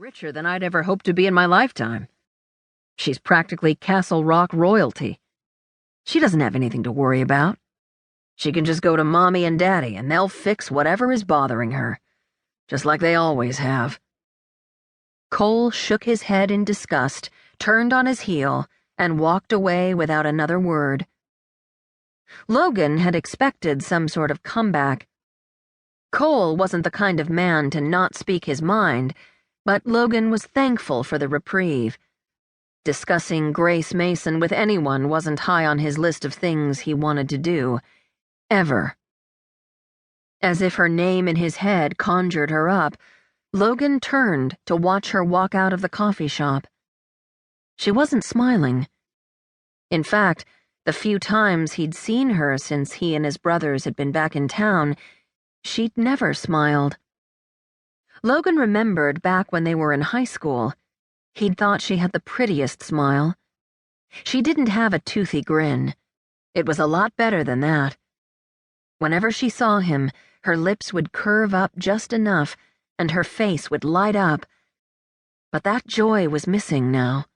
richer than I'd ever hoped to be in my lifetime. She's practically Castle Rock royalty. She doesn't have anything to worry about. She can just go to Mommy and Daddy and they'll fix whatever is bothering her, just like they always have. Cole shook his head in disgust, turned on his heel, and walked away without another word. Logan had expected some sort of comeback. Cole wasn't the kind of man to not speak his mind, but Logan was thankful for the reprieve. Discussing Grace Mason with anyone wasn't high on his list of things he wanted to do, ever. As if her name in his head conjured her up, Logan turned to watch her walk out of the coffee shop. She wasn't smiling. In fact, the few times he'd seen her since he and his brothers had been back in town, she'd never smiled. Logan remembered back when they were in high school, he'd thought she had the prettiest smile. She didn't have a toothy grin. It was a lot better than that. Whenever she saw him, her lips would curve up just enough, and her face would light up. But that joy was missing now.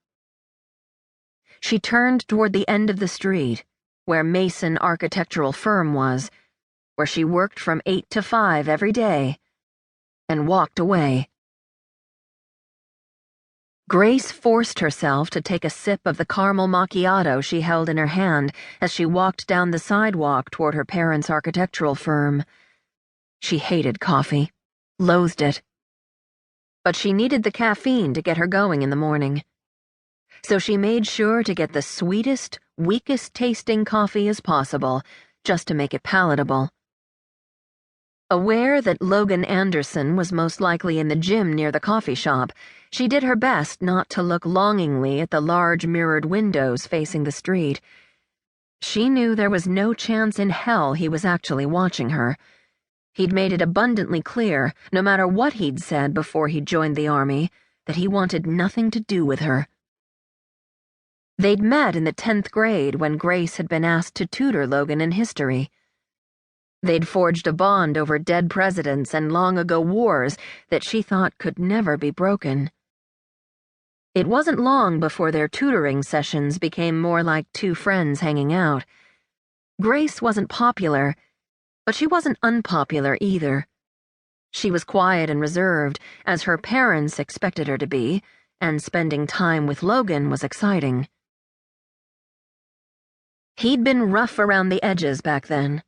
She turned toward the end of the street, where Mason Architectural Firm was, where she worked from 8 to 5 every day, and walked away. Grace forced herself to take a sip of the caramel macchiato she held in her hand as she walked down the sidewalk toward her parents' architectural firm. She hated coffee, loathed it. But she needed the caffeine to get her going in the morning. So she made sure to get the sweetest, weakest-tasting coffee as possible, just to make it palatable. Aware that Logan Anderson was most likely in the gym near the coffee shop, she did her best not to look longingly at the large mirrored windows facing the street. She knew there was no chance in hell he was actually watching her. He'd made it abundantly clear, no matter what he'd said before he joined the army, that he wanted nothing to do with her. They'd met in the 10th grade when Grace had been asked to tutor Logan in history. They'd forged a bond over dead presidents and long-ago wars that she thought could never be broken. It wasn't long before their tutoring sessions became more like two friends hanging out. Grace wasn't popular, but she wasn't unpopular either. She was quiet and reserved, as her parents expected her to be, and spending time with Logan was exciting. He'd been rough around the edges back then.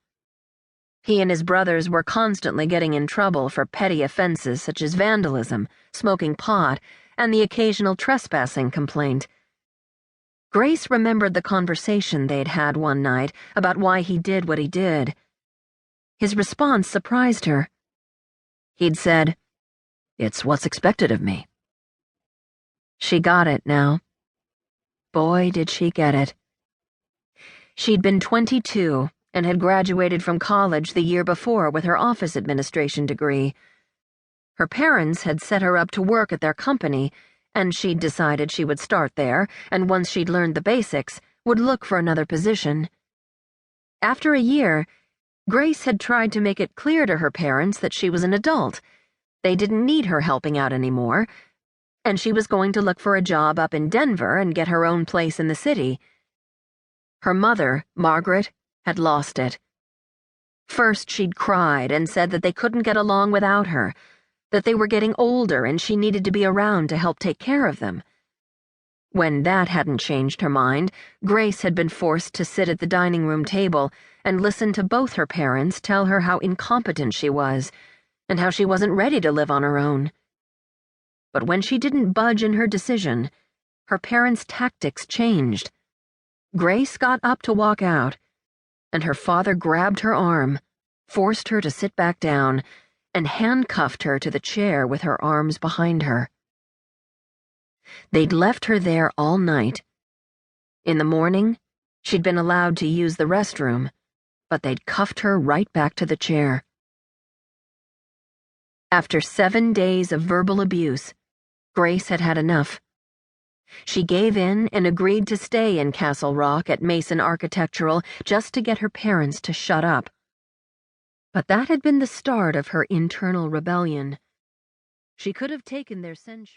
He and his brothers were constantly getting in trouble for petty offenses such as vandalism, smoking pot, and the occasional trespassing complaint. Grace remembered the conversation they'd had one night about why he did what he did. His response surprised her. He'd said, "It's what's expected of me." She got it now. Boy, did she get it. She'd been 22 and had graduated from college the year before with her office administration degree. Her parents had set her up to work at their company, and she'd decided she would start there, and once she'd learned the basics, would look for another position. After a year, Grace had tried to make it clear to her parents that she was an adult. They didn't need her helping out anymore, and she was going to look for a job up in Denver and get her own place in the city. Her mother, Margaret, had lost it. First, she'd cried and said that they couldn't get along without her, that they were getting older and she needed to be around to help take care of them. When that hadn't changed her mind, Grace had been forced to sit at the dining room table and listen to both her parents tell her how incompetent she was, and how she wasn't ready to live on her own. But when she didn't budge in her decision, her parents' tactics changed. Grace got up to walk out, and her father grabbed her arm, forced her to sit back down, and handcuffed her to the chair with her arms behind her. They'd left her there all night. In the morning, she'd been allowed to use the restroom, but they'd cuffed her right back to the chair. After 7 days of verbal abuse, Grace had had enough. She gave in and agreed to stay in Castle Rock at Mason Architectural just to get her parents to shut up. But that had been the start of her internal rebellion. She could have taken their censure.